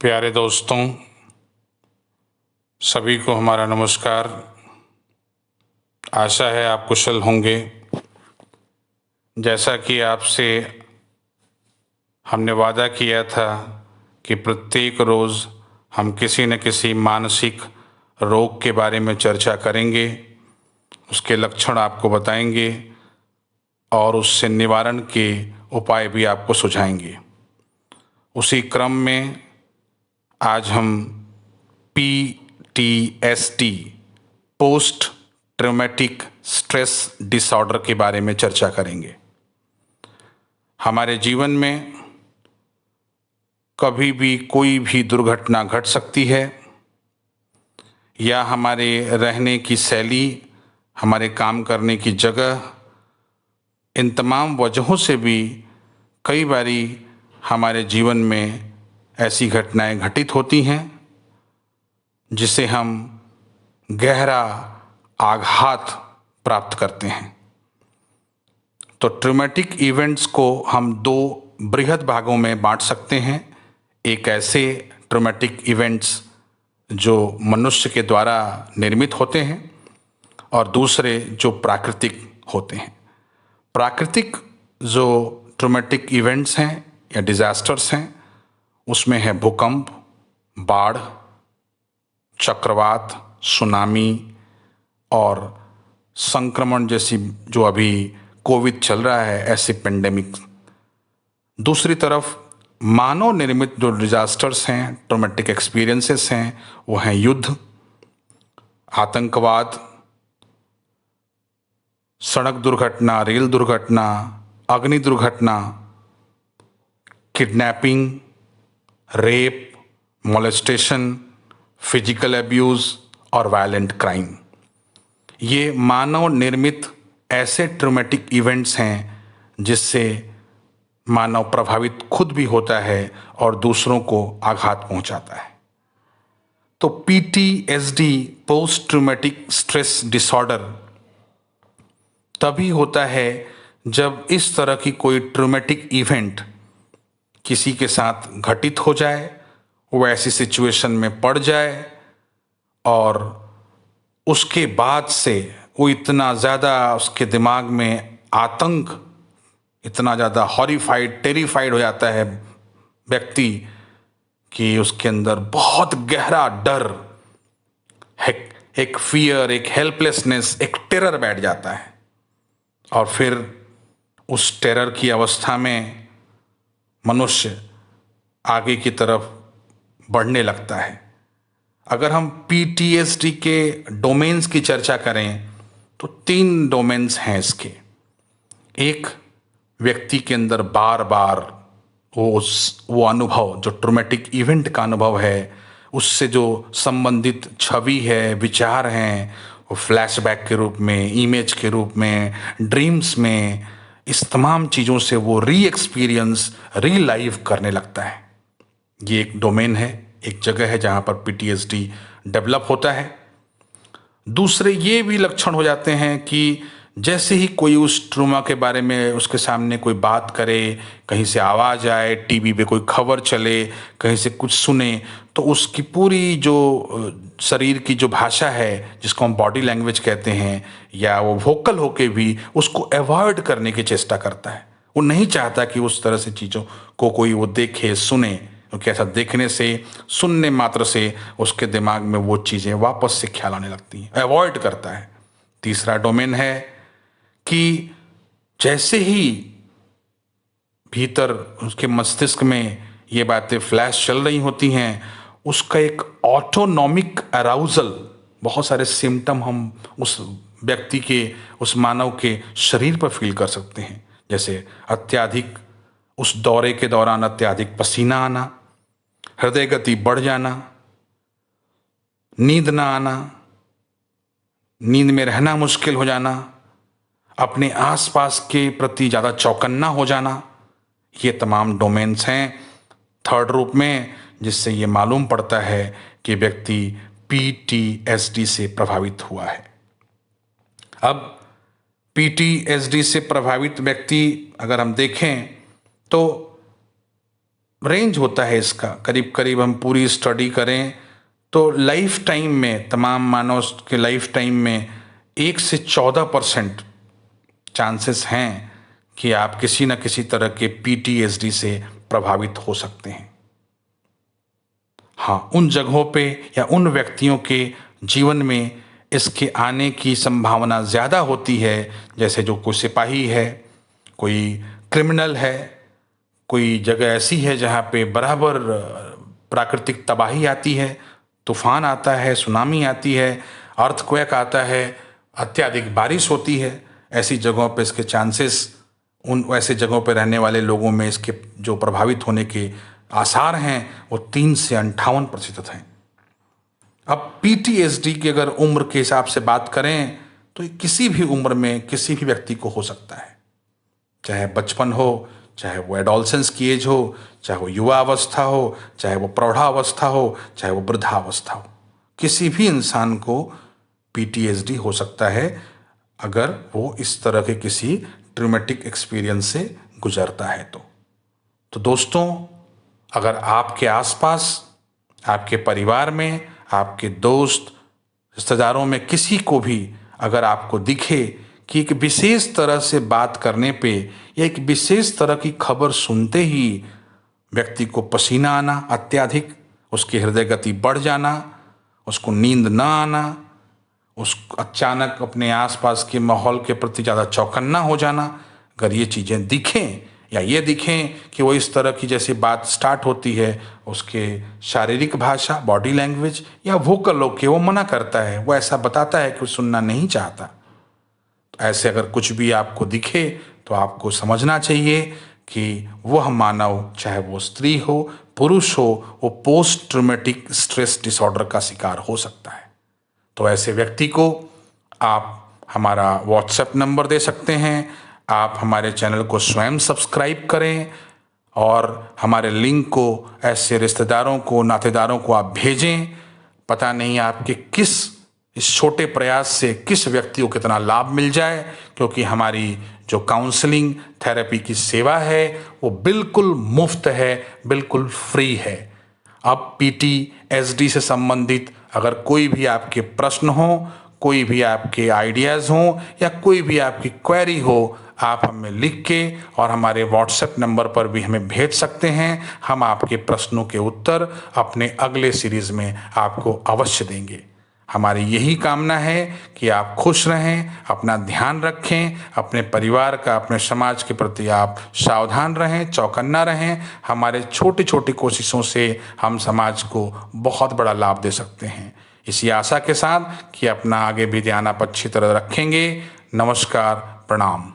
प्यारे दोस्तों, सभी को हमारा नमस्कार। आशा है आप कुशल होंगे। जैसा कि आपसे हमने वादा किया था कि प्रत्येक रोज़ हम किसी न किसी मानसिक रोग के बारे में चर्चा करेंगे, उसके लक्षण आपको बताएंगे और उससे निवारण के उपाय भी आपको सुझाएंगे। उसी क्रम में आज हम PTSD post traumatic stress disorder के बारे में चर्चा करेंगे। हमारे जीवन में कभी भी कोई भी दुर्घटना घट सकती है या हमारे रहने की शैली, हमारे काम करने की जगह, इन तमाम वजहों से भी कई बारी हमारे जीवन में ऐसी घटनाएं घटित होती हैं जिसे हम गहरा आघात प्राप्त करते हैं। तो ट्रॉमेटिक इवेंट्स को हम दो बृहद भागों में बांट सकते हैं। एक ऐसे ट्रॉमेटिक इवेंट्स जो मनुष्य के द्वारा निर्मित होते हैं और दूसरे जो प्राकृतिक होते हैं। प्राकृतिक जो ट्रॉमेटिक इवेंट्स हैं या डिजास्टर्स हैं, उसमें है भूकंप, बाढ़, चक्रवात, सुनामी और संक्रमण जैसी जो अभी कोविड चल रहा है, ऐसे पेंडेमिक। दूसरी तरफ मानव निर्मित जो डिजास्टर्स हैं, ट्रॉमेटिक एक्सपीरियंसेस हैं, वो हैं युद्ध, आतंकवाद, सड़क दुर्घटना, रेल दुर्घटना, अग्नि दुर्घटना, kidnapping, rape, molestation, physical abuse और वायलेंट क्राइम। ये मानव निर्मित ऐसे ट्रॉमेटिक इवेंट्स हैं जिससे मानव प्रभावित खुद भी होता है और दूसरों को आघात पहुंचाता है। तो PTSD post traumatic stress disorder तभी होता है जब इस तरह की कोई ट्रॉमेटिक इवेंट किसी के साथ घटित हो जाए, वो ऐसी सिचुएशन में पड़ जाए और उसके बाद से वो इतना ज़्यादा उसके दिमाग में आतंक, इतना ज़्यादा हॉरिफाइड, टेरिफाइड हो जाता है व्यक्ति कि उसके अंदर बहुत गहरा डर, एक फियर, एक हेल्पलेसनेस, एक टेरर बैठ जाता है और फिर उस टेरर की अवस्था में मनुष्य आगे की तरफ बढ़ने लगता है। अगर हम PTSD के डोमेन्स की चर्चा करें तो 3 डोमेन्स हैं इसके। एक, व्यक्ति के अंदर बार बार वो अनुभव, जो ट्रॉमेटिक इवेंट का अनुभव है, उससे जो संबंधित छवि है, विचार हैं, वो फ्लैशबैक के रूप में, इमेज के रूप में, ड्रीम्स में, इस तमाम चीज़ों से वो री एक्सपीरियंस, री लाइव करने लगता है। ये एक डोमेन है, एक जगह है जहाँ पर PTSD डेवलप होता है। दूसरे ये भी लक्षण हो जाते हैं कि जैसे ही कोई उस ट्रॉमा के बारे में उसके सामने कोई बात करे, कहीं से आवाज़ आए, टीवी पे कोई खबर चले, कहीं से कुछ सुने, तो उसकी पूरी जो शरीर की जो भाषा है, जिसको हम बॉडी लैंग्वेज कहते हैं, या वो वोकल होके भी उसको अवॉइड करने की चेष्टा करता है। वो नहीं चाहता कि उस तरह से चीज़ों को कोई वो देखे, सुने, क्योंकि ऐसा देखने से, सुनने मात्र से उसके दिमाग में वो चीज़ें वापस से ख्याल आने लगती हैं, अवॉइड करता है। तीसरा डोमेन है कि जैसे ही भीतर उसके मस्तिष्क में ये बातें फ्लैश चल रही होती हैं, उसका एक ऑटोनॉमिक अराउजल, बहुत सारे सिम्टम हम उस व्यक्ति के, उस मानव के शरीर पर फील कर सकते हैं। जैसे अत्याधिक, उस दौरे के दौरान अत्याधिक पसीना आना, हृदय गति बढ़ जाना, नींद ना आना, नींद में रहना मुश्किल हो जाना, अपने आसपास के प्रति ज़्यादा चौकन्ना हो जाना, ये तमाम डोमेन्स हैं थर्ड रूप में, जिससे ये मालूम पड़ता है कि व्यक्ति PTSD से प्रभावित हुआ है। अब PTSD से प्रभावित व्यक्ति अगर हम देखें तो रेंज होता है इसका, करीब करीब हम पूरी स्टडी करें तो लाइफ टाइम में, तमाम मानव के लाइफ टाइम में 1 से 14% चांसेस हैं कि आप किसी न किसी तरह के PTSD से प्रभावित हो सकते हैं। हाँ, उन जगहों पे या उन व्यक्तियों के जीवन में इसके आने की संभावना ज़्यादा होती है, जैसे जो कोई सिपाही है, कोई क्रिमिनल है, कोई जगह ऐसी है जहाँ पे बराबर प्राकृतिक तबाही आती है, तूफान आता है, सुनामी आती है, अर्थक्वेक आता है, अत्यधिक बारिश होती है। ऐसी जगहों पे इसके चांसेस, उन ऐसे जगहों पे रहने वाले लोगों में इसके जो प्रभावित होने के आसार हैं वो 3 से 58% हैं। अब PTSD की अगर उम्र के हिसाब से बात करें तो ये किसी भी उम्र में किसी भी व्यक्ति को हो सकता है, चाहे बचपन हो, चाहे वो एडोलसेंस की एज हो, चाहे वो युवा अवस्था हो, चाहे वो प्रौढ़ावस्था हो, चाहे वो वृद्धावस्था हो, किसी भी इंसान को PTSD हो सकता है अगर वो इस तरह के किसी ट्रॉमेटिक एक्सपीरियंस से गुजरता है तो दोस्तों, अगर आपके आसपास, आपके परिवार में, आपके दोस्त रिश्तेदारों में किसी को भी अगर आपको दिखे कि एक विशेष तरह से बात करने पे या एक विशेष तरह की खबर सुनते ही व्यक्ति को पसीना आना अत्यधिक, उसकी हृदय गति बढ़ जाना, उसको नींद न आना, उस अचानक अपने आसपास के माहौल के प्रति ज़्यादा चौकन्ना हो जाना, अगर ये चीज़ें दिखें या ये दिखें कि वो इस तरह की जैसी बात स्टार्ट होती है, उसके शारीरिक भाषा, बॉडी लैंग्वेज या वोकल होके वो मना करता है, वो ऐसा बताता है कि वो सुनना नहीं चाहता, तो ऐसे अगर कुछ भी आपको दिखे तो आपको समझना चाहिए कि वह मानव, चाहे वो स्त्री हो, पुरुष हो, वो पोस्ट ट्रॉमेटिक स्ट्रेस डिसऑर्डर का शिकार हो सकता है। तो ऐसे व्यक्ति को आप हमारा व्हाट्सएप नंबर दे सकते हैं, आप हमारे चैनल को स्वयं सब्सक्राइब करें और हमारे लिंक को ऐसे रिश्तेदारों को, नातेदारों को आप भेजें। पता नहीं आपके किस इस छोटे प्रयास से किस व्यक्ति को कितना लाभ मिल जाए, क्योंकि हमारी जो काउंसलिंग थेरेपी की सेवा है वो बिल्कुल मुफ्त है, बिल्कुल फ्री है। अब PTSD से संबंधित अगर कोई भी आपके प्रश्न हो, कोई भी आपके आइडियाज़ हों या कोई भी आपकी क्वेरी हो, आप हमें लिख के और हमारे व्हाट्सएप नंबर पर भी हमें भेज सकते हैं। हम आपके प्रश्नों के उत्तर अपने अगले सीरीज़ में आपको अवश्य देंगे। हमारी यही कामना है कि आप खुश रहें, अपना ध्यान रखें, अपने परिवार का, अपने समाज के प्रति आप सावधान रहें, चौकन्ना रहें। हमारे छोटी छोटी कोशिशों से हम समाज को बहुत बड़ा लाभ दे सकते हैं। इसी आशा के साथ कि अपना आगे भी ध्यान आप अच्छी तरह रखेंगे। नमस्कार, प्रणाम।